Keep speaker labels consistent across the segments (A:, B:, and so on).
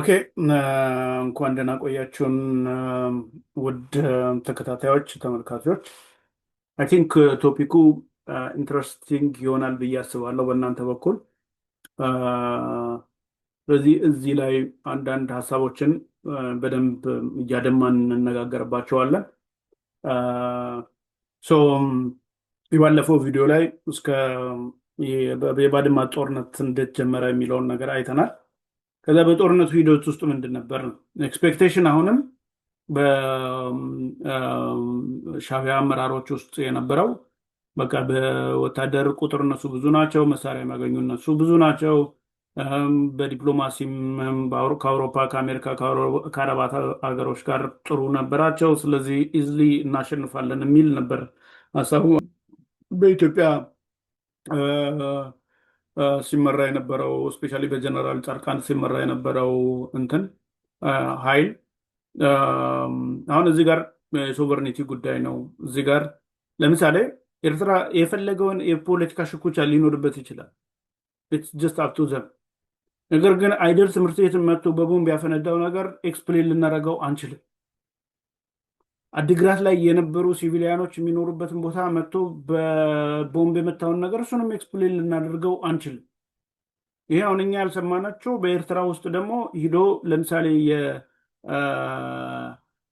A: ኦኬ እንኳን ደህና ቆያችሁን ውድ ተከታታዮች ተመልካቾች። አይ ቲንክ ቶፒኩ ኢንትረስቲንግ ይሆናል ብዬ አስባለሁ በእናንተ በኩል። አ፣ ስለዚህ እዚህ ላይ አንዳንድ ሀሳቦችን በደንብ እያደማን እንነጋገርባቸዋለን። አ፣ ሶ የባለፈው ቪዲዮ ላይ እስከ የባድማ ጦርነት እንዴት ጀመረ የሚለውን ነገር አይተናል። ከዛ በጦርነቱ ሂደት ውስጥ ምንድን ነበር ነው ኤክስፔክቴሽን አሁንም በሻዕቢያ አመራሮች ውስጥ የነበረው በቃ በወታደር ቁጥር እነሱ ብዙ ናቸው፣ መሳሪያ የሚያገኙ እነሱ ብዙ ናቸው። በዲፕሎማሲም ከአውሮፓ፣ ከአሜሪካ፣ ከአረባት ሀገሮች ጋር ጥሩ ነበራቸው። ስለዚህ ኢዝሊ እናሸንፋለን የሚል ነበር ሀሳቡ። በኢትዮጵያ ሲመራ የነበረው እስፔሻሊ በጀነራል ጻድቃን ሲመራ የነበረው እንትን ኃይል አሁን እዚህ ጋር የሶቨርኒቲ ጉዳይ ነው። እዚህ ጋር ለምሳሌ ኤርትራ የፈለገውን የፖለቲካ ሽኩቻ ሊኖርበት ይችላል። ኢትስ ጀስት አፕ ቱ ዘም። ነገር ግን አይደል ትምህርት ቤትን መጥቶ በቦምብ ያፈነዳው ነገር ኤክስፕሌን ልናደርገው አንችልም። አዲግራት ላይ የነበሩ ሲቪሊያኖች የሚኖሩበትን ቦታ መጥቶ በቦምብ የመታውን ነገር እሱንም ኤክስፕሌን ልናደርገው አንችልም። ይሄ አሁን እኛ ያልሰማናቸው በኤርትራ ውስጥ ደግሞ ሂዶ ለምሳሌ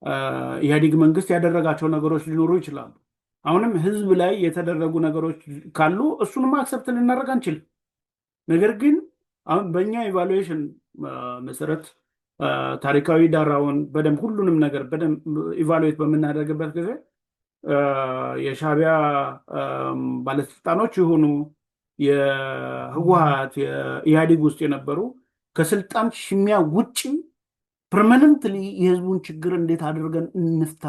A: የኢህአዴግ መንግስት ያደረጋቸው ነገሮች ሊኖሩ ይችላሉ። አሁንም ህዝብ ላይ የተደረጉ ነገሮች ካሉ እሱንም አክሰፕት ልናደርግ አንችልም። ነገር ግን አሁን በእኛ ኢቫሉዌሽን መሰረት ታሪካዊ ዳራውን በደንብ ሁሉንም ነገር በደንብ ኢቫሉዌት በምናደርግበት ጊዜ የሻዕቢያ ባለስልጣኖች የሆኑ የህወሀት የኢህአዴግ ውስጥ የነበሩ ከስልጣን ሽሚያ ውጭ ፐርማነንትሊ የህዝቡን ችግር እንዴት አድርገን እንፍታ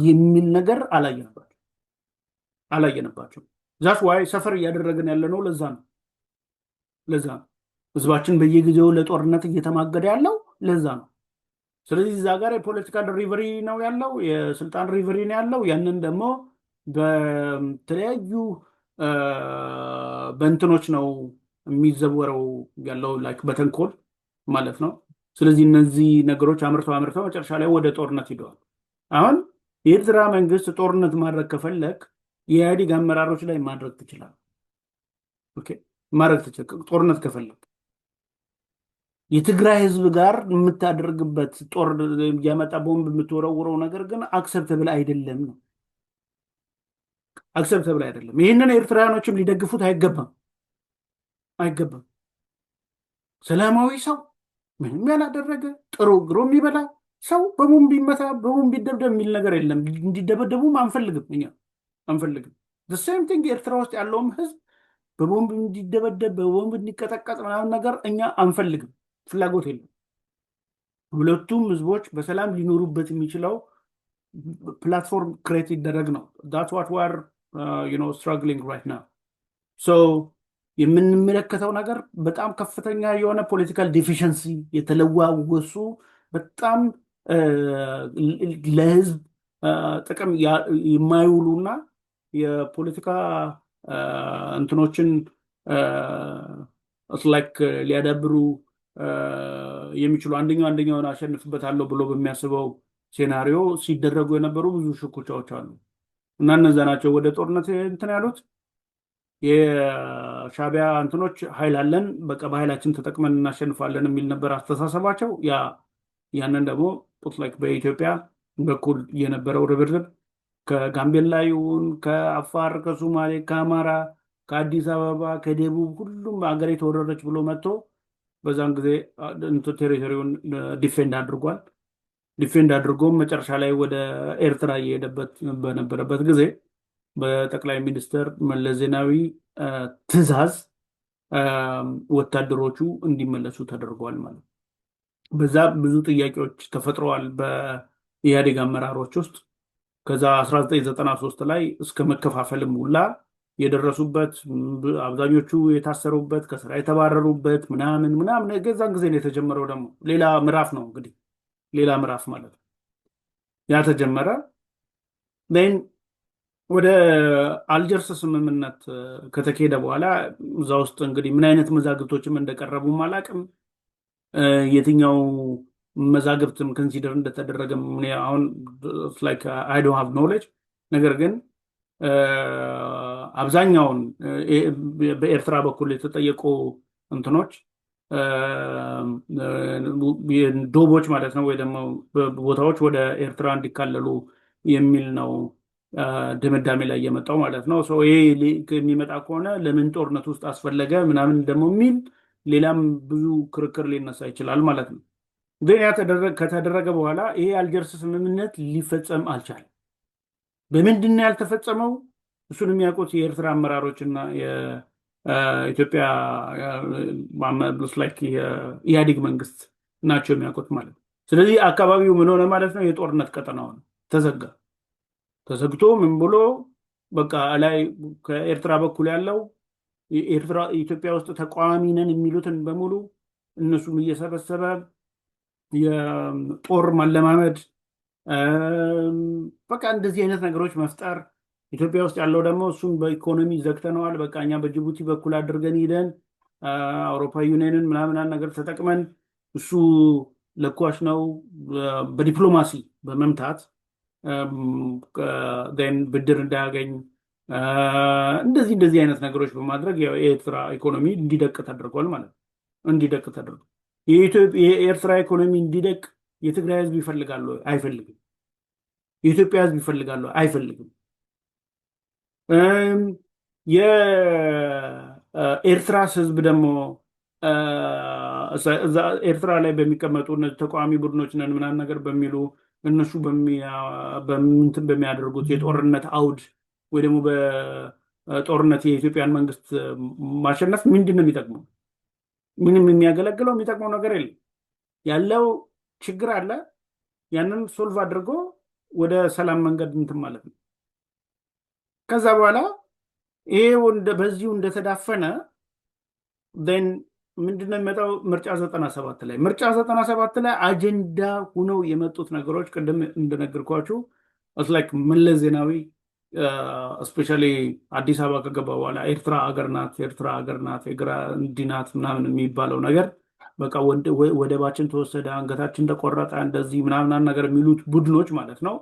A: የሚል ነገር አላየንባቸው። ዛት ዋይ ሰፈር እያደረግን ያለ ነው። ለዛ ነው ህዝባችን በየጊዜው ለጦርነት እየተማገደ ያለው ለዛ ነው። ስለዚህ እዛ ጋር የፖለቲካል ሪቨሪ ነው ያለው፣ የስልጣን ሪቨሪ ነው ያለው። ያንን ደግሞ በተለያዩ በእንትኖች ነው የሚዘወረው ያለው ላይክ በተንኮል ማለት ነው። ስለዚህ እነዚህ ነገሮች አምርተው መጨረሻ ላይ ወደ ጦርነት ሂደዋል። አሁን የኤርትራ መንግስት ጦርነት ማድረግ ከፈለግ የኢህአዴግ አመራሮች ላይ ማድረግ ትችላል። ኦኬ ማድረግ ትችላል። ጦርነት ከፈለግ የትግራይ ህዝብ ጋር የምታደርግበት ጦር ያመጣ ቦምብ የምትወረውረው ነገር ግን አክሰፕተብል አይደለም ነው። አክሰፕተብል አይደለም። ይህንን ኤርትራውያኖችም ሊደግፉት አይገባም። ሰላማዊ ሰው ምንም ያላደረገ ጥሩ ግሮ የሚበላ ሰው በቦምብ ይመታ በቦምብ ይደብደብ የሚል ነገር የለም። እንዲደበደቡም አንፈልግም። እኛ አንፈልግም። ሴም ቲንግ ኤርትራ ውስጥ ያለውም ህዝብ በቦምብ እንዲደበደብ በቦምብ እንዲቀጠቀጥ ምናምን ነገር እኛ አንፈልግም። ፍላጎት የለም። ሁለቱም ህዝቦች በሰላም ሊኖሩበት የሚችለው ፕላትፎርም ክሬት ይደረግ ነው። ዳትስ ዋት ዊ አር ስትራግሊንግ ራይት ናው። ሶ የምንመለከተው ነገር በጣም ከፍተኛ የሆነ ፖለቲካል ዲፊሽንሲ የተለዋወሱ በጣም ለህዝብ ጥቅም የማይውሉና የፖለቲካ እንትኖችን ላይክ ሊያዳብሩ የሚችሉ አንደኛውን አሸንፍበታለሁ ብሎ በሚያስበው ሴናሪዮ ሲደረጉ የነበሩ ብዙ ሽኩቻዎች አሉ እና እነዛ ናቸው ወደ ጦርነት እንትን ያሉት። የሻዕቢያ እንትኖች ኃይል አለን፣ በቃ በኃይላችን ተጠቅመን እናሸንፋለን የሚል ነበር አስተሳሰባቸው። ያንን ደግሞ ላይክ በኢትዮጵያ በኩል የነበረው ርብርብ ከጋምቤላ ይሁን ከአፋር፣ ከሶማሌ፣ ከአማራ፣ ከአዲስ አበባ፣ ከደቡብ ሁሉም ሀገር የተወረረች ብሎ መጥቶ በዛን ጊዜ ቴሪቶሪውን ዲፌንድ አድርጓል። ዲፌንድ አድርጎም መጨረሻ ላይ ወደ ኤርትራ እየሄደበት በነበረበት ጊዜ በጠቅላይ ሚኒስትር መለስ ዜናዊ ትዕዛዝ ወታደሮቹ እንዲመለሱ ተደርጓል ማለት ነው። በዛ ብዙ ጥያቄዎች ተፈጥረዋል በኢህአዴግ አመራሮች ውስጥ። ከዛ 1993 ላይ እስከ መከፋፈልም ሁላ የደረሱበት አብዛኞቹ የታሰሩበት ከስራ የተባረሩበት ምናምን ገዛን ጊዜ ነው የተጀመረው። ደግሞ ሌላ ምዕራፍ ነው እንግዲህ ሌላ ምዕራፍ ማለት ነው። ያ ተጀመረ። ወደ አልጀርስ ስምምነት ከተካሄደ በኋላ እዛ ውስጥ እንግዲህ ምን አይነት መዛግብቶችም እንደቀረቡም አላቅም። የትኛው መዛግብትም ኮንሲደር እንደተደረገ አሁን ላይክ አይ ዶንት ሃቭ ኖሌጅ። ነገር ግን አብዛኛውን በኤርትራ በኩል የተጠየቁ እንትኖች ዶቦች ማለት ነው ወይ ደግሞ ቦታዎች ወደ ኤርትራ እንዲካለሉ የሚል ነው ድምዳሜ ላይ የመጣው ማለት ነው። ይሄ የሚመጣ ከሆነ ለምን ጦርነት ውስጥ አስፈለገ ምናምን ደግሞ የሚል ሌላም ብዙ ክርክር ሊነሳ ይችላል ማለት ነው። ግን ያ ከተደረገ በኋላ ይሄ አልጀርስ ስምምነት ሊፈጸም አልቻለም። በምንድን ነው ያልተፈጸመው? እሱን የሚያውቁት የኤርትራ አመራሮች እና የኢትዮጵያ ኢህአዴግ መንግስት ናቸው የሚያውቁት ማለት ነው። ስለዚህ አካባቢው ምን ሆነ ማለት ነው? የጦርነት ቀጠና ሆነ፣ ተዘጋ። ተዘግቶ ምን ብሎ በቃ ላይ ከኤርትራ በኩል ያለው ኢትዮጵያ ውስጥ ተቃዋሚ ነን የሚሉትን በሙሉ እነሱም እየሰበሰበ የጦር ማለማመድ በቃ እንደዚህ አይነት ነገሮች መፍጠር። ኢትዮጵያ ውስጥ ያለው ደግሞ እሱን በኢኮኖሚ ዘግተነዋል፣ በቃ እኛ በጅቡቲ በኩል አድርገን ሂደን አውሮፓ ዩኒየንን ምናምን ነገር ተጠቅመን እሱ ለኳሽ ነው በዲፕሎማሲ በመምታት ብድር እንዳያገኝ እንደዚህ አይነት ነገሮች በማድረግ የኤርትራ ኢኮኖሚ እንዲደቅ ተደርጓል ማለት ነው። እንዲደቅ ተደርጓል። የኤርትራ ኢኮኖሚ እንዲደቅ የትግራይ ህዝብ ይፈልጋሉ? አይፈልግም። የኢትዮጵያ ህዝብ ይፈልጋሉ? አይፈልግም። የኤርትራ ህዝብ ደግሞ ኤርትራ ላይ በሚቀመጡ ተቃዋሚ ቡድኖች ነን ምናምን ነገር በሚሉ እነሱ በሚያደርጉት የጦርነት አውድ ወይ ደግሞ በጦርነት የኢትዮጵያን መንግስት ማሸነፍ ምንድን ነው የሚጠቅመው? ምንም የሚያገለግለው የሚጠቅመው ነገር የለም። ያለው ችግር አለ። ያንን ሶልቭ አድርጎ ወደ ሰላም መንገድ እንትን ማለት ነው። ከዛ በኋላ ይሄ በዚሁ እንደተዳፈነ ምንድነው የሚመጣው? ምርጫ 97 ላይ ላይ አጀንዳ ሁነው የመጡት ነገሮች ቅድም እንደነገርኳችሁ ላይክ መለስ ዜናዊ እስፔሻሊ አዲስ አበባ ከገባ በኋላ ኤርትራ አገር ናት፣ ኤርትራ አገር ናት፣ እንዲህ ናት ምናምን የሚባለው ነገር በቃ ወደባችን ተወሰደ፣ አንገታችን ተቆረጠ፣ እንደዚህ ምናምን ነገር የሚሉት ቡድኖች ማለት ነው።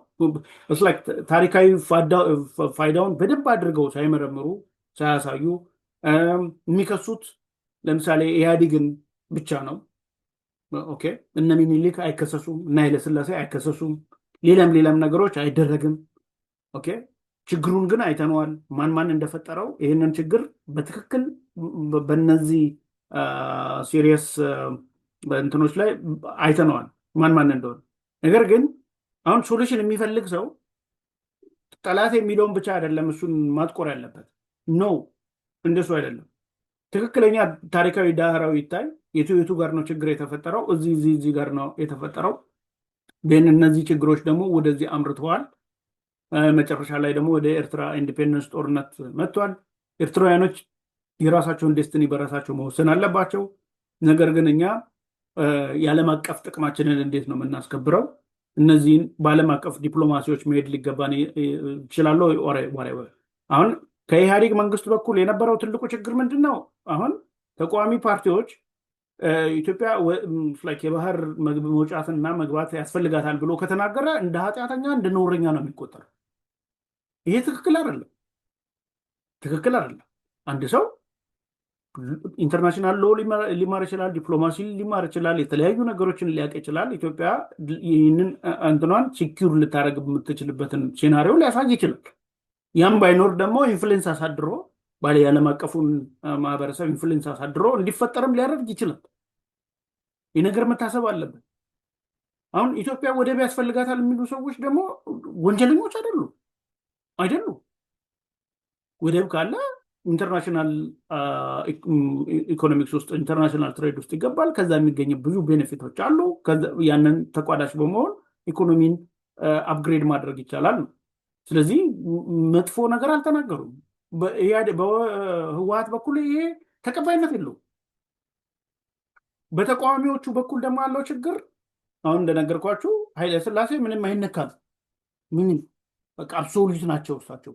A: ላይክ ታሪካዊ ፋይዳውን በደንብ አድርገው ሳይመረምሩ ሳያሳዩ የሚከሱት ለምሳሌ ኢህአዴግን ብቻ ነው። ኦኬ እነ ሚኒሊክ አይከሰሱም፣ እነ ኃይለስላሴ አይከሰሱም፣ ሌላም ነገሮች አይደረግም። ኦኬ ችግሩን ግን አይተነዋል፣ ማን እንደፈጠረው ይህንን ችግር በትክክል በነዚህ ሲሪየስ እንትኖች ላይ አይተነዋል ማን እንደሆነ። ነገር ግን አሁን ሶሉሽን የሚፈልግ ሰው ጠላት የሚለውን ብቻ አይደለም እሱን ማጥቆር ያለበት። ኖ እንደሱ አይደለም። ትክክለኛ ታሪካዊ ዳህራዊ ይታይ። የቱ ጋር ነው ችግር የተፈጠረው? እዚህ ጋር ነው የተፈጠረው። እነዚህ ችግሮች ደግሞ ወደዚህ አምርተዋል። መጨረሻ ላይ ደግሞ ወደ ኤርትራ ኢንዲፔንደንስ ጦርነት መጥቷል። ኤርትራውያኖች የራሳቸውን ዴስትኒ በራሳቸው መወሰን አለባቸው። ነገር ግን እኛ የዓለም አቀፍ ጥቅማችንን እንዴት ነው የምናስከብረው? እነዚህን በዓለም አቀፍ ዲፕሎማሲዎች መሄድ ሊገባን ይችላሉ። አሁን ከኢህአዴግ መንግስት በኩል የነበረው ትልቁ ችግር ምንድን ነው? አሁን ተቃዋሚ ፓርቲዎች ኢትዮጵያ የባህር መውጫትና መግባት ያስፈልጋታል ብሎ ከተናገረ እንደ ኃጢአተኛ እንደ ነውረኛ ነው የሚቆጠረው። ይሄ ትክክል አይደለም። ትክክል አይደለም። አንድ ሰው ኢንተርናሽናል ሎ ሊማር ይችላል፣ ዲፕሎማሲ ሊማር ይችላል፣ የተለያዩ ነገሮችን ሊያውቅ ይችላል። ኢትዮጵያ ይህንን እንትኗን ሲኪውር ልታደርግ የምትችልበትን ሴናሪዮ ሊያሳይ ይችላል። ያም ባይኖር ደግሞ ኢንፍሉዌንስ አሳድሮ የዓለም አቀፉን ማህበረሰብ ኢንፍሉዌንስ አሳድሮ እንዲፈጠርም ሊያደርግ ይችላል። ይህ ነገር መታሰብ አለበት። አሁን ኢትዮጵያ ወደብ ያስፈልጋታል የሚሉ ሰዎች ደግሞ ወንጀለኞች አይደሉም። ወደብ ካለ ኢንተርናሽናል ኢኮኖሚክስ ውስጥ ኢንተርናሽናል ትሬድ ውስጥ ይገባል። ከዛ የሚገኝ ብዙ ቤኔፊቶች አሉ። ያንን ተቋዳሽ በመሆን ኢኮኖሚን አፕግሬድ ማድረግ ይቻላል ነው። ስለዚህ መጥፎ ነገር አልተናገሩም። በህወሓት በኩል ይሄ ተቀባይነት የለውም። በተቃዋሚዎቹ በኩል ደግሞ ያለው ችግር አሁን እንደነገርኳችሁ ኃይለስላሴ ምንም አይነካም። ምንም በቃ አብሶሉት ናቸው። እሳቸው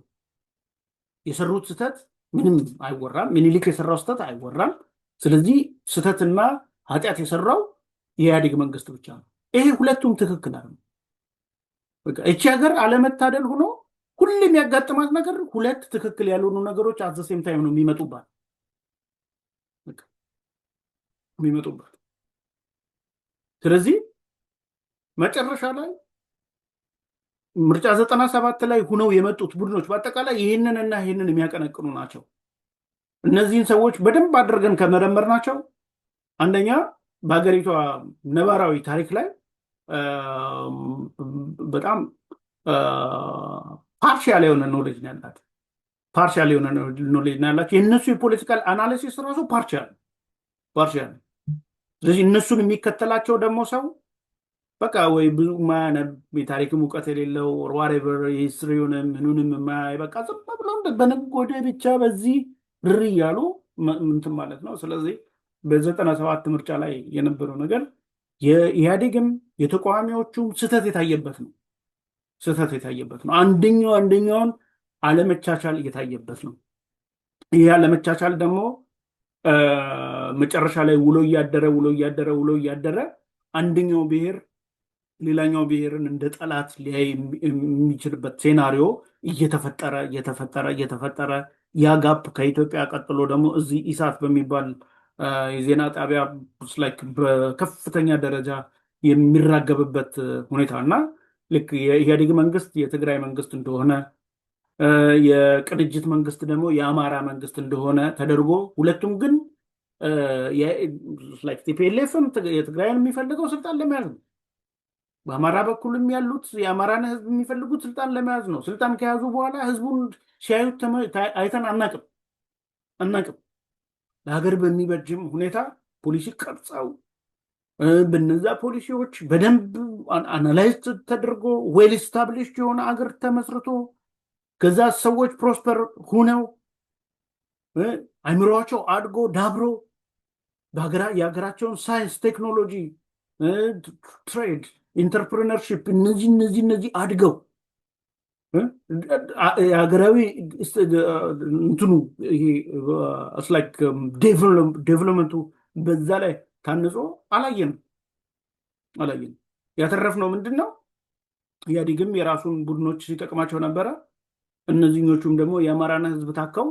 A: የሰሩት ስህተት ምንም አይወራም። ሚኒሊክ የሰራው ስህተት አይወራም። ስለዚህ ስህተትና ኃጢአት የሰራው የኢህአዴግ መንግስት ብቻ ነው። ይሄ ሁለቱም ትክክል አለ። በቃ እቺ ሀገር አለመታደል ሆኖ ሁሌም ያጋጥማት ነገር ሁለት ትክክል ያልሆኑ ነገሮች አዘሴም ታይም ነው የሚመጡባት በቃ የሚመጡባት። ስለዚህ መጨረሻ ላይ ምርጫ 97 ላይ ሁነው የመጡት ቡድኖች በአጠቃላይ ይህንንና ይህንን የሚያቀነቅኑ ናቸው። እነዚህን ሰዎች በደንብ አድርገን ከመረመር ናቸው አንደኛ በሀገሪቷ ነባራዊ ታሪክ ላይ በጣም ፓርሻል የሆነ ኖሌጅ ነው ያላት። ፓርሻል የሆነ ኖሌጅ ነው ያላቸው። የእነሱ የፖለቲካል አናሊሲስ ራሱ ፓርሻል። ስለዚህ እነሱን የሚከተላቸው ደግሞ ሰው በቃ ወይ ብዙ ማያነብ የታሪክም እውቀት የሌለው ዋሬቨር የሂስትሪውንም ምኑንም የማያይ በቃ ዝም ብሎ በነጎደ ብቻ በዚህ ር እያሉ እንትን ማለት ነው። ስለዚህ በ97 ምርጫ ላይ የነበረው ነገር የኢህአዴግም የተቃዋሚዎቹም ስህተት የታየበት ነው። ስህተት የታየበት ነው። አንደኛውን አለመቻቻል እየታየበት ነው። ይህ አለመቻቻል ደግሞ መጨረሻ ላይ ውሎ እያደረ አንደኛው ብሔር ሌላኛው ብሔርን እንደ ጠላት ሊያይ የሚችልበት ሴናሪዮ እየተፈጠረ ያ ጋፕ ከኢትዮጵያ ቀጥሎ ደግሞ እዚህ ኢሳት በሚባል የዜና ጣቢያ በከፍተኛ ደረጃ የሚራገብበት ሁኔታ እና ልክ የኢህአዴግ መንግስት የትግራይ መንግስት እንደሆነ የቅንጅት መንግስት ደግሞ የአማራ መንግስት እንደሆነ ተደርጎ ሁለቱም ግን ቲፒኤልኤፍም የትግራይን የሚፈልገው ስልጣን ለመያዝ ነው። በአማራ በኩልም ያሉት የአማራን ህዝብ የሚፈልጉት ስልጣን ለመያዝ ነው። ስልጣን ከያዙ በኋላ ህዝቡን ሲያዩት አይተን አናቅም። ለሀገር በሚበጅም ሁኔታ ፖሊሲ ቀርጸው በነዛ ፖሊሲዎች በደንብ አናላይዝ ተደርጎ ዌል ስታብሊሽድ የሆነ አገር ተመስርቶ ከዛ ሰዎች ፕሮስፐር ሁነው አይምሮቸው አድጎ ዳብሮ የሀገራቸውን ሳይንስ፣ ቴክኖሎጂ፣ ትሬድ፣ ኢንተርፕሪነርሺፕ እነዚህ አድገው የሀገራዊ እንትኑ ዴቨሎፕመንቱ በዛ ላይ ታንጾ አላየንም። ያተረፍነው ምንድን ነው? ኢህአዴግም የራሱን ቡድኖች ሲጠቅማቸው ነበረ። እነዚህኞቹም ደግሞ የአማራን ህዝብ ታከው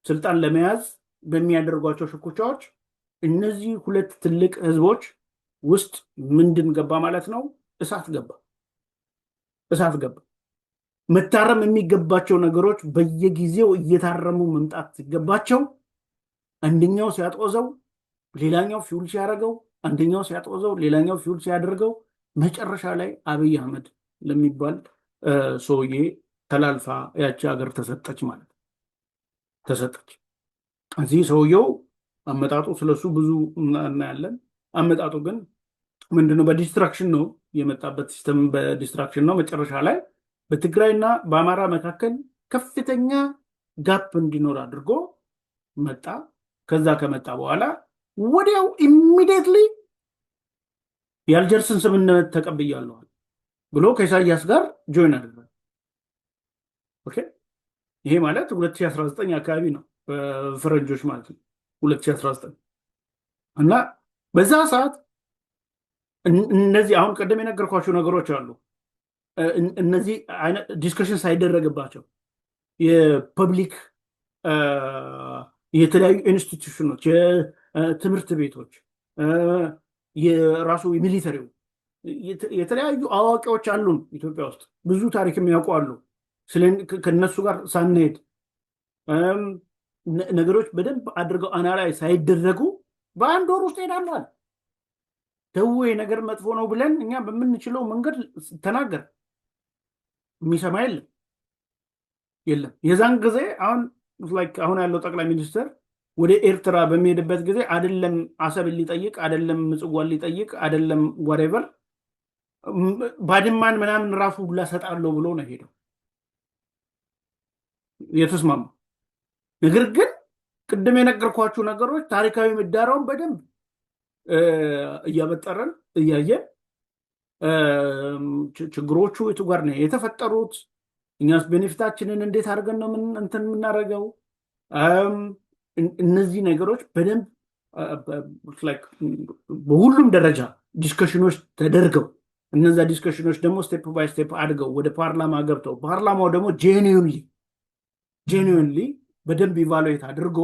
A: ስልጣን ለመያዝ በሚያደርጓቸው ሽኩቻዎች እነዚህ ሁለት ትልቅ ህዝቦች ውስጥ ምንድን ገባ ማለት ነው? እሳት ገባ። መታረም የሚገባቸው ነገሮች በየጊዜው እየታረሙ መምጣት ሲገባቸው አንደኛው ሲያጦዘው ሌላኛው ፊውል ሲያደርገው፣ አንደኛው ሲያጦዘው ሌላኛው ፊውል ሲያደርገው መጨረሻ ላይ አብይ አህመድ ለሚባል ሰውዬ ተላልፋ ያቺ ሀገር ተሰጠች ማለት ተሰጠች። እዚህ ሰውየው አመጣጡ ስለሱ ብዙ እናያለን። አመጣጡ ግን ምንድነው? በዲስትራክሽን ነው የመጣበት። ሲስተም በዲስትራክሽን ነው። መጨረሻ ላይ በትግራይና በአማራ መካከል ከፍተኛ ጋፕ እንዲኖር አድርጎ መጣ። ከዛ ከመጣ በኋላ ወዲያው ኢሚዲየትሊ የአልጀርስን ስምምነት ተቀብያለዋል ብሎ ከኢሳያስ ጋር ጆይን አደረገ። ኦኬ፣ ይሄ ማለት 2019 አካባቢ ነው በፈረንጆች ማለት ነው 2019። እና በዛ ሰዓት እነዚህ አሁን ቀደም የነገርኳቸው ነገሮች አሉ። እነዚህ አይነት ዲስከሽን ሳይደረግባቸው የፐብሊክ የተለያዩ ኢንስቲትዩሽኖች፣ የትምህርት ቤቶች፣ የራሱ ሚሊተሪው የተለያዩ አዋቂዎች አሉን ኢትዮጵያ ውስጥ ብዙ ታሪክ የሚያውቁ አሉ። ከነሱ ጋር ሳንሄድ ነገሮች በደንብ አድርገው አናላይዝ ሳይደረጉ በአንድ ወር ውስጥ ሄዳለዋል። ደዌ ነገር መጥፎ ነው ብለን እኛ በምንችለው መንገድ ተናገር፣ የሚሰማ የለም። የዛን ጊዜ አሁን ያለው ጠቅላይ ሚኒስትር ወደ ኤርትራ በሚሄድበት ጊዜ አይደለም አሰብን ሊጠይቅ፣ አይደለም ምጽዋን ሊጠይቅ፣ አይደለም ወሬቨር ባድማን ምናምን ራሱ ሁላ ሰጣለሁ ብሎ ነው ሄደው የተስማማ። ነገር ግን ቅድም የነገርኳችሁ ነገሮች ታሪካዊ ምህዳሩን በደንብ እያበጠረን እያየን ችግሮቹ የቱ ጋር ነው የተፈጠሩት፣ እኛስ ቤኔፊታችንን እንዴት አድርገን ነው እንትን የምናደርገው፣ እነዚህ ነገሮች በደንብ በሁሉም ደረጃ ዲስከሽኖች ተደርገው እነዛ ዲስከሽኖች ደግሞ ስቴፕ ባይ ስቴፕ አድገው ወደ ፓርላማ ገብተው ፓርላማው ደግሞ ጄኒዩንሊ በደንብ ኢቫሉዌት አድርጎ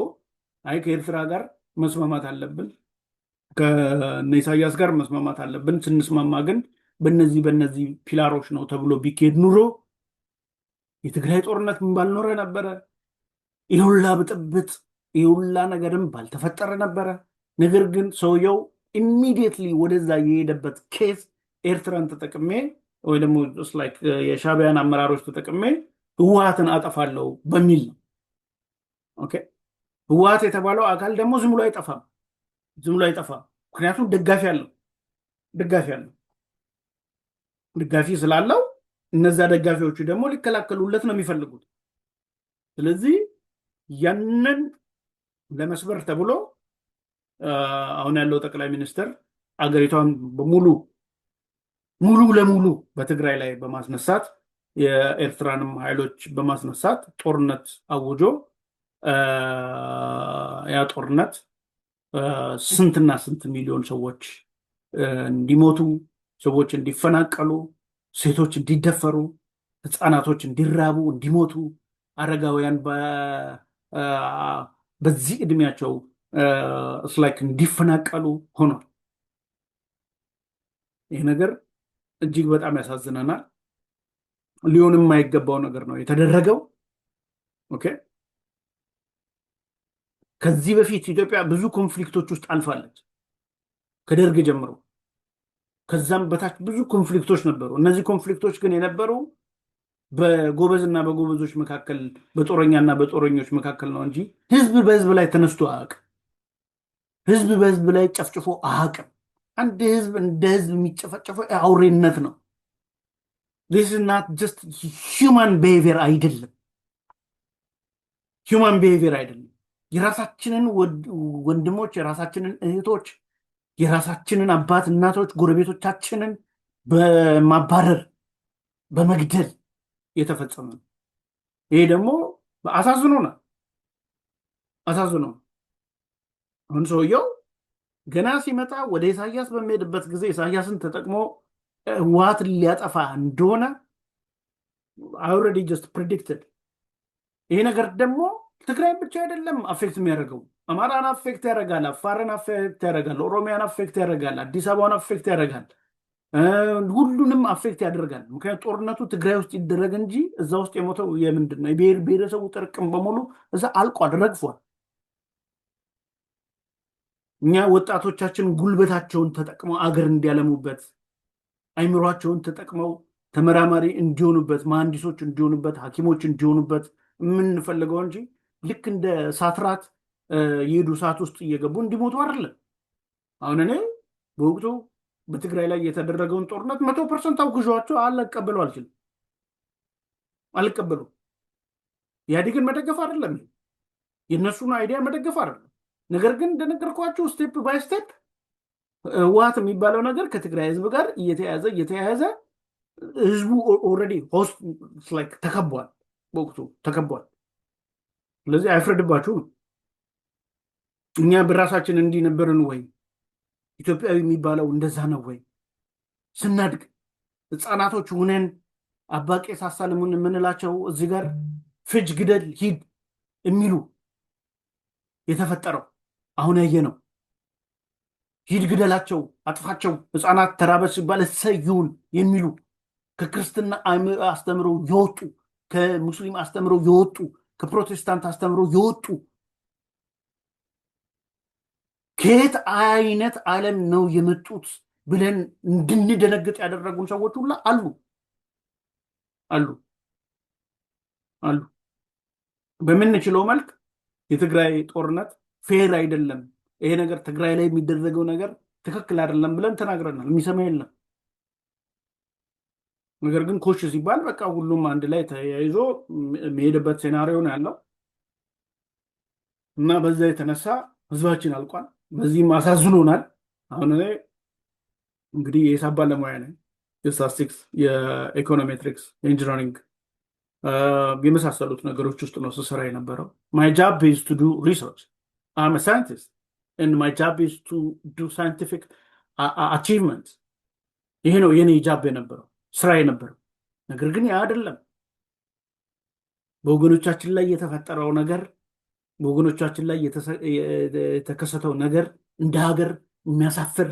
A: አይ ከኤርትራ ጋር መስማማት አለብን፣ ከነ ኢሳያስ ጋር መስማማት አለብን፣ ስንስማማ ግን በነዚህ ፒላሮች ነው ተብሎ ቢካሄድ ኑሮ የትግራይ ጦርነት ምን ባልኖረ ነበረ። የሁላ ብጥብጥ የሁላ ነገርም ባልተፈጠረ ነበረ። ነገር ግን ሰውየው ኢሚዲየትሊ ወደዛ የሄደበት ኬስ ኤርትራን ተጠቅሜ ወይ ደግሞ የሻዕቢያን አመራሮች ተጠቅሜ ህወሓትን አጠፋለሁ በሚል ነው። ኦኬ ህወሓት የተባለው አካል ደግሞ ዝም ብሎ አይጠፋም፣ ምክንያቱም ደጋፊ ስላለው እነዛ ደጋፊዎቹ ደግሞ ሊከላከሉለት ነው የሚፈልጉት። ስለዚህ ያንን ለመስበር ተብሎ አሁን ያለው ጠቅላይ ሚኒስትር አገሪቷን ሙሉ ለሙሉ በትግራይ ላይ በማስነሳት የኤርትራንም ኃይሎች በማስነሳት ጦርነት አውጆ ያ ጦርነት ስንትና ስንት ሚሊዮን ሰዎች እንዲሞቱ፣ ሰዎች እንዲፈናቀሉ፣ ሴቶች እንዲደፈሩ፣ ህፃናቶች እንዲራቡ፣ እንዲሞቱ፣ አረጋውያን በዚህ እድሜያቸው እንዲፈናቀሉ ሆኗል። ይህ ነገር እጅግ በጣም ያሳዝነናል። ሊሆን የማይገባው ነገር ነው የተደረገው። ኦኬ ከዚህ በፊት ኢትዮጵያ ብዙ ኮንፍሊክቶች ውስጥ አልፋለች፣ ከደርግ ጀምሮ። ከዛም በታች ብዙ ኮንፍሊክቶች ነበሩ። እነዚህ ኮንፍሊክቶች ግን የነበሩ በጎበዝና በጎበዞች መካከል፣ በጦረኛና በጦረኞች መካከል ነው እንጂ ህዝብ በህዝብ ላይ ተነስቶ አያውቅም። ህዝብ በህዝብ ላይ ጨፍጭፎ አያውቅም። አንድ ህዝብ እንደ ህዝብ የሚጨፈጨፈው አውሬነት ነው። ዚስ ኢዝ ናት ጀስት ሂውማን ቢሄቪየር አይደለም። የራሳችንን ወንድሞች፣ የራሳችንን እህቶች፣ የራሳችንን አባት እናቶች፣ ጎረቤቶቻችንን በማባረር በመግደል የተፈጸመ ነው። ይሄ ደግሞ አሳዝኖናል። አሁን ሰውየው ገና ሲመጣ ወደ ኢሳያስ በሚሄድበት ጊዜ ኢሳያስን ተጠቅሞ ህወሓትን ሊያጠፋ እንደሆነ ኦልሬዲ ጀስት ፕሪዲክትድ። ይሄ ነገር ደግሞ ትግራይ ብቻ አይደለም አፌክት የሚያደርገው፣ አማራን አፌክት ያደርጋል፣ አፋርን አፌክት ያደርጋል፣ ኦሮሚያን አፌክት ያደርጋል፣ አዲስ አበባን አፌክት ያደርጋል፣ ሁሉንም አፌክት ያደርጋል። ምክንያቱም ጦርነቱ ትግራይ ውስጥ ይደረግ እንጂ እዛ ውስጥ የሞተው የምንድን ነው? የብሔር ብሔረሰቡ ጥርቅም በሙሉ እዛ አልቋል፣ ረግፏል። እኛ ወጣቶቻችን ጉልበታቸውን ተጠቅመው አገር እንዲያለሙበት፣ አይምሯቸውን ተጠቅመው ተመራማሪ እንዲሆኑበት፣ መሐንዲሶች እንዲሆኑበት፣ ሐኪሞች እንዲሆኑበት የምንፈልገው እንጂ ልክ እንደ ሳትራት የሄዱ እሳት ውስጥ እየገቡ እንዲሞቱ አይደለም። አሁን እኔ በወቅቱ በትግራይ ላይ የተደረገውን ጦርነት 100% አውግዣቸው አልቀበሉ። ኢህአዴግን መደገፍ አይደለም፣ የእነሱን አይዲያ መደገፍ አይደለም። ነገር ግን እንደነገርኳቸው ስቴፕ ባይ ስቴፕ ህወሓት የሚባለው ነገር ከትግራይ ህዝብ ጋር እየተያያዘ ህዝቡ ኦልሬዲ ሆስት ተከቧል፣ በወቅቱ ተከቧል። ስለዚህ አይፍረድባችሁም። እኛ በራሳችን እንዲህ ነበርን ወይ? ኢትዮጵያዊ የሚባለው እንደዛ ነው ወይ? ስናድግ ህፃናቶች ሁነን አባቄ ሳሳልሙን የምንላቸው እዚህ ጋር ፍጅ፣ ግደል፣ ሂድ የሚሉ የተፈጠረው አሁን ያየ ነው። ሂድ ግደላቸው፣ አጥፋቸው፣ ህፃናት ተራበስ ሲባል እሰዩን የሚሉ ከክርስትና አስተምረው የወጡ፣ ከሙስሊም አስተምረው የወጡ፣ ከፕሮቴስታንት አስተምረው የወጡ ከየት አይነት ዓለም ነው የመጡት ብለን እንድንደነግጥ ያደረጉን ሰዎች ሁላ አሉ። በምንችለው መልክ የትግራይ ጦርነት ፌር አይደለም፣ ይሄ ነገር ትግራይ ላይ የሚደረገው ነገር ትክክል አይደለም ብለን ተናግረናል። የሚሰማ የለም። ነገር ግን ኮሽ ሲባል በቃ ሁሉም አንድ ላይ ተያይዞ የሚሄድበት ሴናሪዮ ነው ያለው እና በዛ የተነሳ ህዝባችን አልቋል። በዚህም አሳዝኖናል። አሁን እኔ እንግዲህ የሂሳብ ባለሙያ ነኝ። የስታቲስቲክስ፣ የኢኮኖሜትሪክስ፣ የኢንጂነሪንግ የመሳሰሉት ነገሮች ውስጥ ነው ስሰራ የነበረው። ማይ ጃብ ኢዝ ቱ ዱ ሪሰርች። አም ሳይንቲስት ኤንድ ማይ ጃብ ኢዝ ቱ ዱ ሳይንቲፊክ አቺቭመንት። ይሄ ነው የኔ ጃብ የነበረው ስራ የነበረው። ነገር ግን ያ አይደለም። በወገኖቻችን ላይ የተፈጠረው ነገር፣ በወገኖቻችን ላይ የተከሰተው ነገር እንደ ሀገር የሚያሳፍር፣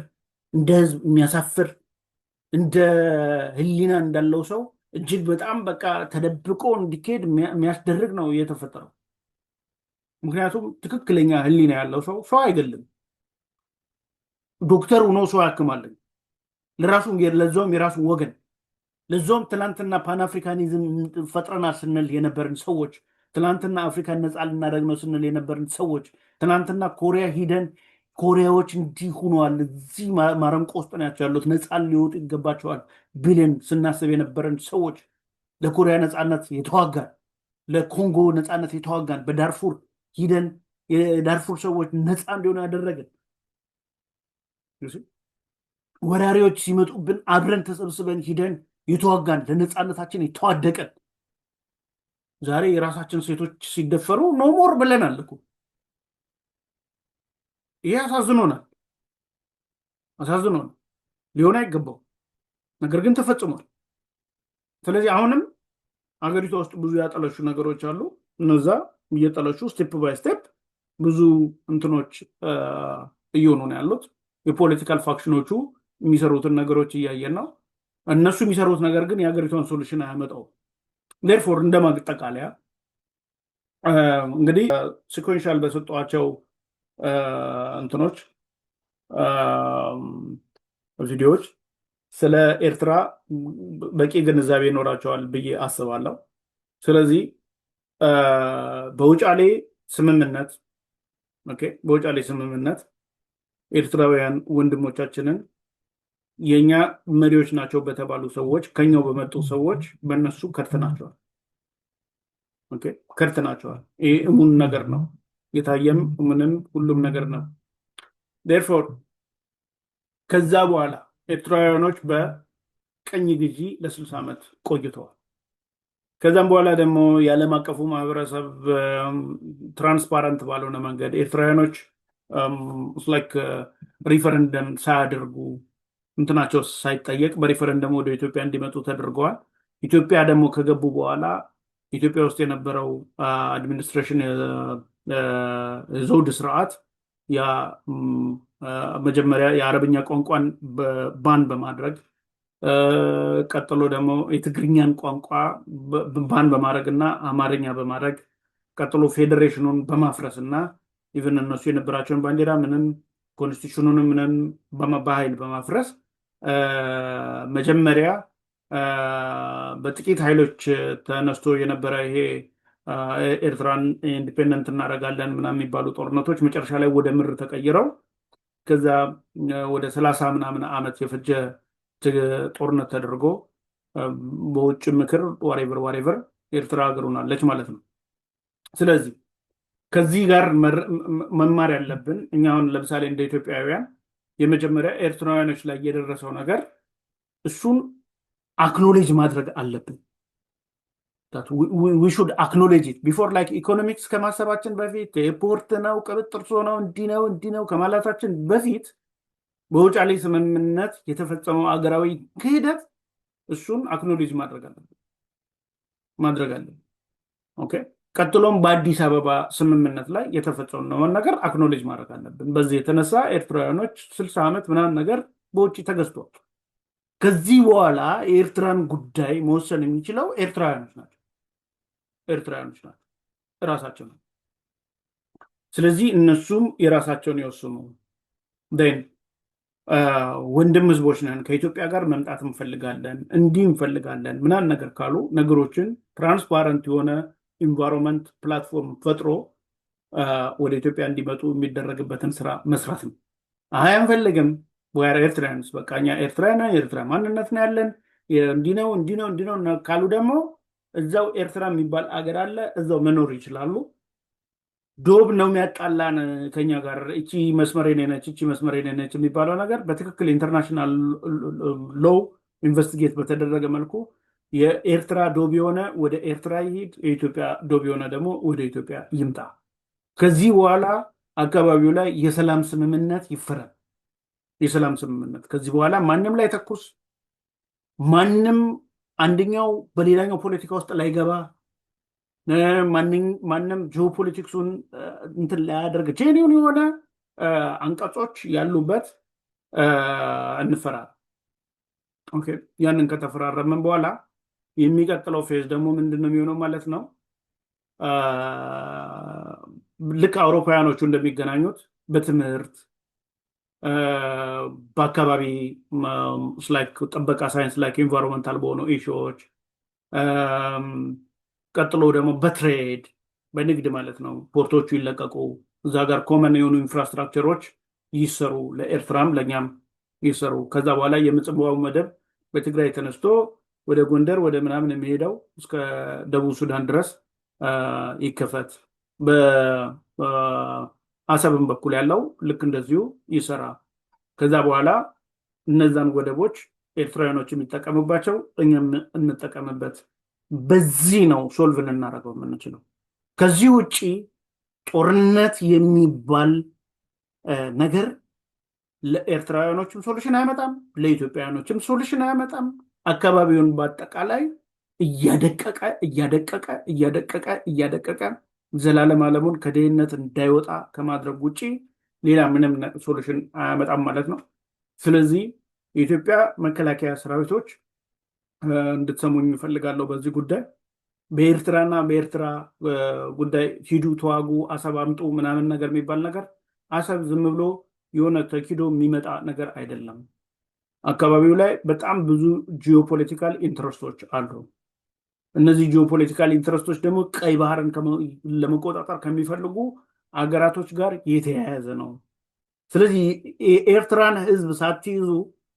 A: እንደ ህዝብ የሚያሳፍር፣ እንደ ህሊና እንዳለው ሰው እጅግ በጣም በቃ ተደብቆ እንዲካሄድ የሚያስደርግ ነው የተፈጠረው። ምክንያቱም ትክክለኛ ህሊና ያለው ሰው ሰው አይገልም። ዶክተር ሆኖ ሰው ያክማለን ለራሱ፣ ለዛውም የራሱ ወገን፣ ለዛውም ትናንትና ፓን አፍሪካኒዝም ፈጥረናል ስንል የነበርን ሰዎች፣ ትናንትና አፍሪካን ነፃ ልናደርግ ነው ስንል የነበርን ሰዎች፣ ትናንትና ኮሪያ ሂደን ኮሪያዎች እንዲህ ሆነዋል፣ እዚህ ማረንቆ ውስጥ ናቸው ያሉት፣ ነፃ ሊወጡ ይገባቸዋል ብለን ስናስብ የነበረን ሰዎች፣ ለኮሪያ ነፃነት የተዋጋን፣ ለኮንጎ ነፃነት የተዋጋን፣ በዳርፉር ሂደን የዳርፉር ሰዎች ነፃ እንዲሆኑ ያደረገን፣ ወራሪዎች ሲመጡብን አብረን ተሰብስበን ሂደን የተዋጋን፣ ለነፃነታችን የተዋደቀን፣ ዛሬ የራሳችን ሴቶች ሲደፈሩ ኖሞር ብለናል እኮ። ይሄ አሳዝኖናል፣ አሳዝኖናል። ሊሆን አይገባው፣ ነገር ግን ተፈጽሟል። ስለዚህ አሁንም ሀገሪቷ ውስጥ ብዙ ያጠለሹ ነገሮች አሉ። እነዛ እየጠለሹ ስቴፕ ባይ ስቴፕ ብዙ እንትኖች እየሆኑ ነው ያሉት። የፖለቲካል ፋክሽኖቹ የሚሰሩትን ነገሮች እያየን ነው። እነሱ የሚሰሩት ነገር ግን የሀገሪቷን ሶሉሽን አያመጣውም። ዴርፎር እንደ ማጠቃለያ እንግዲህ ሲኮንሻል በሰጧቸው እንትኖች ቪዲዮዎች ስለ ኤርትራ በቂ ግንዛቤ ይኖራቸዋል ብዬ አስባለሁ። ስለዚህ በውጫሌ ስምምነት በውጫሌ ስምምነት ኤርትራውያን ወንድሞቻችንን የኛ መሪዎች ናቸው በተባሉ ሰዎች፣ ከኛው በመጡ ሰዎች በእነሱ ከድተናቸዋል። ከድተናቸዋል። ይህ እሙን ነገር ነው፣ የታየም ምንም ሁሉም ነገር ነው። ዴርፎር ከዛ በኋላ ኤርትራውያኖች በቀኝ ግዢ ለ60 ዓመት ቆይተዋል። ከዛም በኋላ ደግሞ የዓለም አቀፉ ማህበረሰብ ትራንስፓረንት ባልሆነ መንገድ ኤርትራውያኖች ላይክ ሪፈረንደም ሳያደርጉ እንትናቸው ሳይጠየቅ በሪፈረንደም ወደ ኢትዮጵያ እንዲመጡ ተደርገዋል። ኢትዮጵያ ደግሞ ከገቡ በኋላ ኢትዮጵያ ውስጥ የነበረው አድሚኒስትሬሽን የዘውድ ስርዓት መጀመሪያ የአረብኛ ቋንቋን ባን በማድረግ ቀጥሎ ደግሞ የትግርኛን ቋንቋ ባን በማድረግ እና አማርኛ በማድረግ ቀጥሎ ፌዴሬሽኑን በማፍረስ እና ኢቨን እነሱ የነበራቸውን ባንዲራ ምንም ኮንስቲቱሽኑን ምንም በኃይል በማፍረስ መጀመሪያ በጥቂት ኃይሎች ተነስቶ የነበረ ይሄ ኤርትራን ኢንዲፔንደንት እናደርጋለን ምናምን የሚባሉ ጦርነቶች መጨረሻ ላይ ወደ ምር ተቀይረው ከዛ ወደ 30 ምናምን ዓመት የፈጀ ጦርነት ተደርጎ በውጭ ምክር ዋሬቨር ኤርትራ ሀገር ሆናለች ማለት ነው። ስለዚህ ከዚህ ጋር መማር ያለብን እኛ አሁን ለምሳሌ እንደ ኢትዮጵያውያን የመጀመሪያ ኤርትራውያኖች ላይ የደረሰው ነገር እሱን አክኖሌጅ ማድረግ አለብን። we should acknowledge it before like ኢኮኖሚክስ ከማሰባችን በፊት የፖርት ነው ቅብጥርሶ ነው እንዲህ ነው ከማለታችን በፊት በውጫሌ ስምምነት የተፈጸመው አገራዊ ክህደት እሱን አክኖሌጅ ማድረግ አለብን። ኦኬ። ቀጥሎም በአዲስ አበባ ስምምነት ላይ የተፈጸመውን ነገር አክኖሌጅ ማድረግ አለብን። በዚህ የተነሳ ኤርትራውያኖች 60 ዓመት ምናምን ነገር በውጭ ተገዝቷል። ከዚህ በኋላ የኤርትራን ጉዳይ መወሰን የሚችለው ኤርትራውያኖች ናቸው እራሳቸው ነው። ስለዚህ እነሱም የራሳቸውን ይወስኑ። ወንድም ህዝቦች ነን፣ ከኢትዮጵያ ጋር መምጣት እንፈልጋለን፣ እንዲህ እንፈልጋለን ምናምን ነገር ካሉ ነገሮችን ትራንስፓረንት የሆነ ኢንቫይሮንመንት ፕላትፎርም ፈጥሮ ወደ ኢትዮጵያ እንዲመጡ የሚደረግበትን ስራ መስራት ነው። አይ አንፈልግም ኤርትራውያንስ በቃ እኛ ኤርትራ ማንነት ነው ያለን እንዲህ ነው ካሉ ደግሞ እዛው ኤርትራ የሚባል አገር አለ፣ እዛው መኖር ይችላሉ። ዶብ ነው የሚያጣላን ከኛ ጋር እቺ መስመሬ ነች እቺ መስመሬ ነች የሚባለው ነገር በትክክል ኢንተርናሽናል ሎው ኢንቨስቲጌት በተደረገ መልኩ የኤርትራ ዶብ የሆነ ወደ ኤርትራ ይሄድ፣ የኢትዮጵያ ዶብ የሆነ ደግሞ ወደ ኢትዮጵያ ይምጣ። ከዚህ በኋላ አካባቢው ላይ የሰላም ስምምነት ይፈረም። የሰላም ስምምነት ከዚህ በኋላ ማንም ላይ ተኩስ፣ ማንም አንደኛው በሌላኛው ፖለቲካ ውስጥ ላይገባ፣ ማንም ጂኦፖለቲክሱን እንትን ላያደርግ ጄኒውን የሆነ አንቀጾች ያሉበት እንፈራለን። ኦኬ ያንን ከተፈራረምን በኋላ የሚቀጥለው ፌዝ ደግሞ ምንድን ነው የሚሆነው ማለት ነው? ልክ አውሮፓውያኖቹ እንደሚገናኙት በትምህርት በአካባቢ ጥበቃ ሳይንስ ላይ ኢንቫይሮንመንታል በሆኑ ኢሹዎች፣ ቀጥሎ ደግሞ በትሬድ በንግድ ማለት ነው ፖርቶቹ ይለቀቁ፣ እዛ ጋር ኮመን የሆኑ ኢንፍራስትራክቸሮች ይሰሩ፣ ለኤርትራም ለእኛም ይሰሩ። ከዛ በኋላ የምጽዋው መደብ በትግራይ ተነስቶ ወደ ጎንደር ወደ ምናምን የሚሄደው እስከ ደቡብ ሱዳን ድረስ ይከፈት። በአሰብም በኩል ያለው ልክ እንደዚሁ ይሰራ። ከዛ በኋላ እነዛን ወደቦች ኤርትራውያኖች የሚጠቀሙባቸው እኛም እንጠቀምበት። በዚህ ነው ሶልቭ ልናደርገው የምንችለው። ከዚህ ውጭ ጦርነት የሚባል ነገር ለኤርትራውያኖችም ሶሉሽን አያመጣም፣ ለኢትዮጵያውያኖችም ሶሉሽን አያመጣም። አካባቢውን በአጠቃላይ እያደቀቀ እያደቀቀ እያደቀቀ እያደቀቀ ዘላለም ዓለሙን ከድህነት እንዳይወጣ ከማድረግ ውጭ ሌላ ምንም ሶሉሽን አያመጣም ማለት ነው። ስለዚህ የኢትዮጵያ መከላከያ ሰራዊቶች እንድትሰሙኝ እፈልጋለሁ በዚህ ጉዳይ። በኤርትራና በኤርትራ ጉዳይ ሂዱ ተዋጉ፣ አሰብ አምጡ ምናምን ነገር የሚባል ነገር አሰብ ዝም ብሎ የሆነ ተኪዶ የሚመጣ ነገር አይደለም። አካባቢው ላይ በጣም ብዙ ጂኦፖለቲካል ኢንትረስቶች አሉ። እነዚህ ጂኦፖለቲካል ኢንትረስቶች ደግሞ ቀይ ባህርን ለመቆጣጠር ከሚፈልጉ አገራቶች ጋር የተያያዘ ነው። ስለዚህ የኤርትራን ሕዝብ ሳትይዙ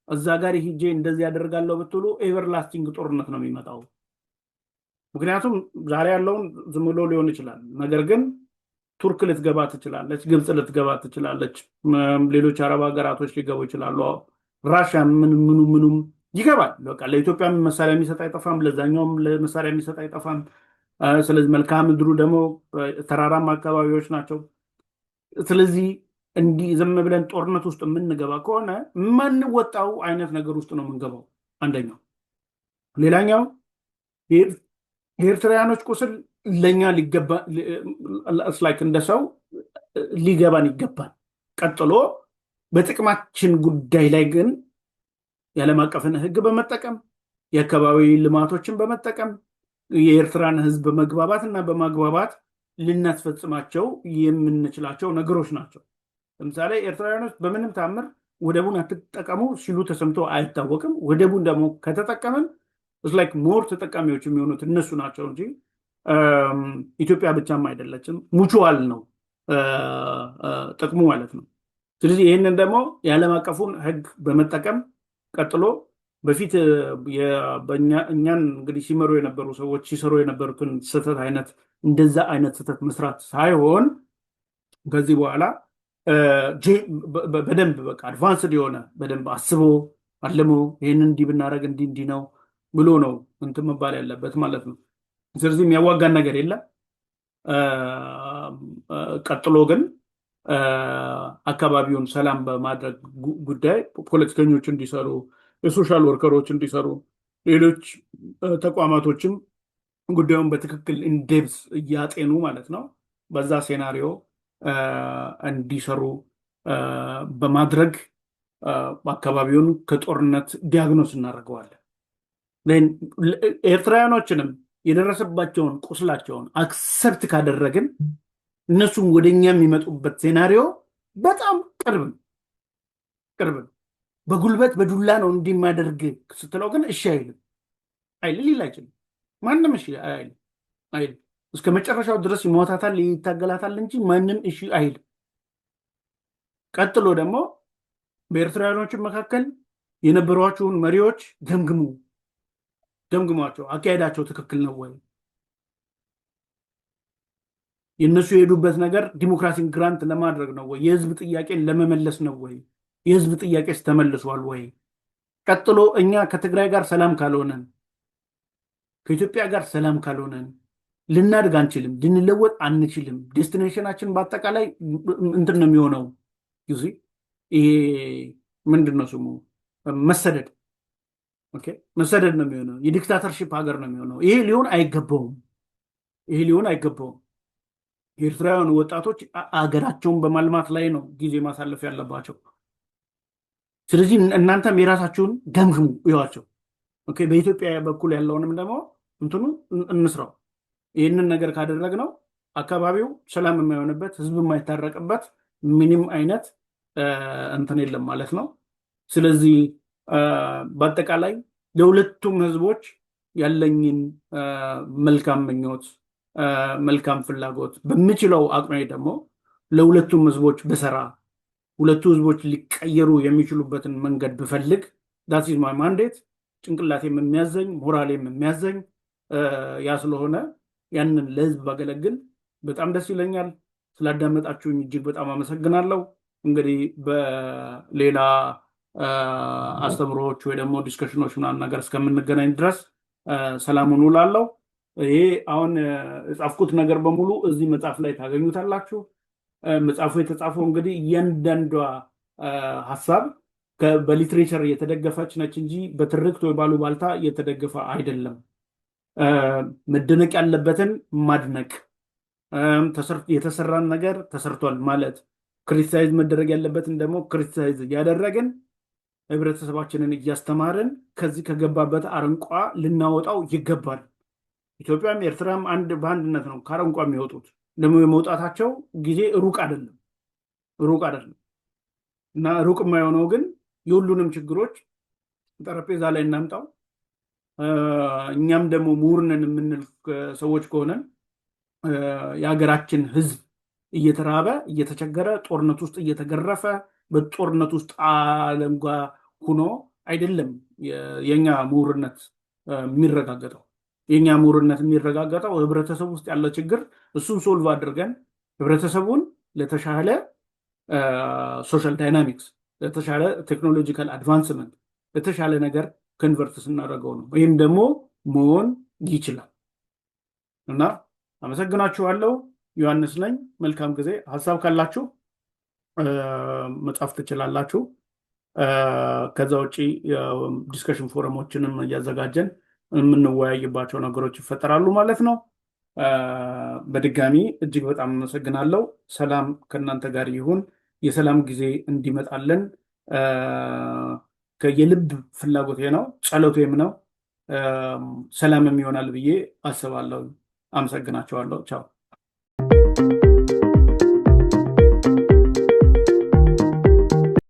A: እዛ ጋር ሂጄ እንደዚህ ያደርጋለሁ ብትሉ ኤቨርላስቲንግ ጦርነት ነው የሚመጣው። ምክንያቱም ዛሬ ያለውን ዝም ብሎ ሊሆን ይችላል፣ ነገር ግን ቱርክ ልትገባ ትችላለች፣ ግብፅ ልትገባ ትችላለች፣ ሌሎች አረብ ሀገራቶች ሊገቡ ይችላሉ። ራሽያ ምኑም ይገባል። በቃ ለኢትዮጵያ መሳሪያ የሚሰጥ አይጠፋም፣ ለዛኛውም መሳሪያ የሚሰጥ አይጠፋም። ስለዚህ መልክዓ ምድሩ ደግሞ ተራራማ አካባቢዎች ናቸው። ስለዚህ እንዲህ ዝም ብለን ጦርነት ውስጥ የምንገባ ከሆነ የማንወጣው አይነት ነገር ውስጥ ነው የምንገባው። አንደኛው። ሌላኛው የኤርትራውያኖች ቁስል ለእኛ እንደ ሰው ሊገባን ይገባል። ቀጥሎ በጥቅማችን ጉዳይ ላይ ግን የዓለም አቀፍን ሕግ በመጠቀም የአካባቢ ልማቶችን በመጠቀም የኤርትራን ሕዝብ በመግባባት እና በማግባባት ልናስፈጽማቸው የምንችላቸው ነገሮች ናቸው። ለምሳሌ ኤርትራውያኖች በምንም ታምር ወደቡን አትጠቀሙ ሲሉ ተሰምቶ አይታወቅም። ወደቡን ደግሞ ከተጠቀምን ላይክ ሞር ተጠቃሚዎች የሚሆኑት እነሱ ናቸው እንጂ ኢትዮጵያ ብቻም አይደለችም። ሙቹዋል ነው ጥቅሙ ማለት ነው። ስለዚህ ይህንን ደግሞ የዓለም አቀፉን ሕግ በመጠቀም ቀጥሎ በፊት እኛን እንግዲህ ሲመሩ የነበሩ ሰዎች ሲሰሩ የነበሩትን ስህተት አይነት እንደዛ አይነት ስህተት መስራት ሳይሆን ከዚህ በኋላ በደንብ በቃ አድቫንስድ የሆነ በደንብ አስቦ አልሞ ይህንን እንዲህ ብናደርግ እንዲህ ነው ብሎ ነው እንትን መባል ያለበት ማለት ነው። ስለዚህ የሚያዋጋን ነገር የለም። ቀጥሎ ግን አካባቢውን ሰላም በማድረግ ጉዳይ ፖለቲከኞች እንዲሰሩ፣ የሶሻል ወርከሮች እንዲሰሩ፣ ሌሎች ተቋማቶችም ጉዳዩን በትክክል ኢንዴፕዝ እያጤኑ ማለት ነው በዛ ሴናሪዮ እንዲሰሩ በማድረግ አካባቢውን ከጦርነት ዲያግኖስ እናደርገዋለን። ኤርትራውያኖችንም የደረሰባቸውን ቁስላቸውን አክሰፕት ካደረግን እነሱም ወደኛ የሚመጡበት ሴናሪዮ በጣም ቅርብ ነው። በጉልበት በዱላ ነው እንዲማደርግ ስትለው ግን እሺ አይልም ሊል አይችልም። ማንም እሺ አይልም። እስከ መጨረሻው ድረስ ይሞታታል፣ ይታገላታል እንጂ ማንም እሺ አይልም። ቀጥሎ ደግሞ በኤርትራውያኖች መካከል የነበሯቸውን መሪዎች ገምግሟቸው። አካሄዳቸው ትክክል ነው ወይ? የእነሱ የሄዱበት ነገር ዲሞክራሲን ግራንት ለማድረግ ነው ወይ? የህዝብ ጥያቄን ለመመለስ ነው ወይ? የህዝብ ጥያቄስ ተመልሷል ወይ? ቀጥሎ እኛ ከትግራይ ጋር ሰላም ካልሆነን፣ ከኢትዮጵያ ጋር ሰላም ካልሆነን ልናድግ አንችልም፣ ልንለወጥ አንችልም። ዴስቲኔሽናችን በአጠቃላይ እንትን ነው የሚሆነው። ይሄ ምንድን ነው ስሙ? መሰደድ። ኦኬ፣ መሰደድ ነው የሚሆነው። የዲክታተርሺፕ ሀገር ነው የሚሆነው። ይሄ ሊሆን አይገባውም። ይሄ ሊሆን አይገባውም። የኤርትራውያን ወጣቶች አገራቸውን በማልማት ላይ ነው ጊዜ ማሳለፍ ያለባቸው። ስለዚህ እናንተም የራሳችሁን ገምግሙ፣ እዩዋቸው። ኦኬ፣ በኢትዮጵያ በኩል ያለውንም ደግሞ እንትኑ እንስራው። ይህንን ነገር ካደረግነው አካባቢው ሰላም የማይሆንበት ህዝብ የማይታረቅበት ምንም አይነት እንትን የለም ማለት ነው። ስለዚህ በአጠቃላይ ለሁለቱም ህዝቦች ያለኝን መልካም ምኞት፣ መልካም ፍላጎት በምችለው አቅሜ ደግሞ ለሁለቱም ህዝቦች ብሰራ፣ ሁለቱ ህዝቦች ሊቀየሩ የሚችሉበትን መንገድ ብፈልግ ዳት ኢዝ ማይ ማንዴት። ጭንቅላቴም የሚያዘኝ ሞራሌም የሚያዘኝ ያ ስለሆነ ያንን ለህዝብ ባገለግል በጣም ደስ ይለኛል። ስላዳመጣችሁኝ እጅግ በጣም አመሰግናለሁ። እንግዲህ በሌላ አስተምሮዎች ወይ ደግሞ ዲስከሽኖች ምናምን ነገር እስከምንገናኝ ድረስ ሰላሙን ውላለሁ። ይሄ አሁን የጻፍኩት ነገር በሙሉ እዚህ መጽሐፍ ላይ ታገኙታላችሁ። መጽሐፉ የተጻፈው እንግዲህ እያንዳንዷ ሀሳብ በሊትሬቸር የተደገፈች ነች እንጂ በትርክት ወይ ባሉባልታ የተደገፈ አይደለም። መደነቅ ያለበትን ማድነቅ፣ የተሰራን ነገር ተሰርቷል ማለት፣ ክሪቲሳይዝ መደረግ ያለበትን ደግሞ ክሪቲሳይዝ እያደረግን ህብረተሰባችንን እያስተማርን ከዚህ ከገባበት አረንቋ ልናወጣው ይገባል። ኢትዮጵያም ኤርትራም በአንድነት ነው ከአረንቋ የሚወጡት። ደግሞ የመውጣታቸው ጊዜ ሩቅ አይደለም እና ሩቅ የማይሆነው ግን የሁሉንም ችግሮች ጠረጴዛ ላይ እናምጣው። እኛም ደግሞ ምሁር ነን የምንል ሰዎች ከሆነን የሀገራችን ህዝብ እየተራበ እየተቸገረ ጦርነት ውስጥ እየተገረፈ በጦርነት ውስጥ ዓለም ጋር ሁኖ አይደለም የኛ ምሁርነት የሚረጋገጠው። የኛ ምሁርነት የሚረጋገጠው ህብረተሰብ ውስጥ ያለ ችግር እሱን ሶልቭ አድርገን ህብረተሰቡን ለተሻለ ሶሻል ዳይናሚክስ፣ ለተሻለ ቴክኖሎጂካል አድቫንስመንት፣ ለተሻለ ነገር ከንቨርት ስናደርገው ነው። ይህም ደግሞ መሆን ይችላል እና አመሰግናችኋለሁ። ዮሐንስ ነኝ። መልካም ጊዜ። ሀሳብ ካላችሁ መጻፍ ትችላላችሁ። ከዛ ውጭ ዲስከሽን ፎረሞችንም እያዘጋጀን የምንወያይባቸው ነገሮች ይፈጠራሉ ማለት ነው። በድጋሚ እጅግ በጣም አመሰግናለሁ። ሰላም ከእናንተ ጋር ይሁን። የሰላም ጊዜ እንዲመጣለን የልብ ፍላጎቴ ነው፣ ጸሎቴም ነው። ሰላምም ይሆናል ብዬ አስባለሁ። አመሰግናቸዋለሁ። ቻው።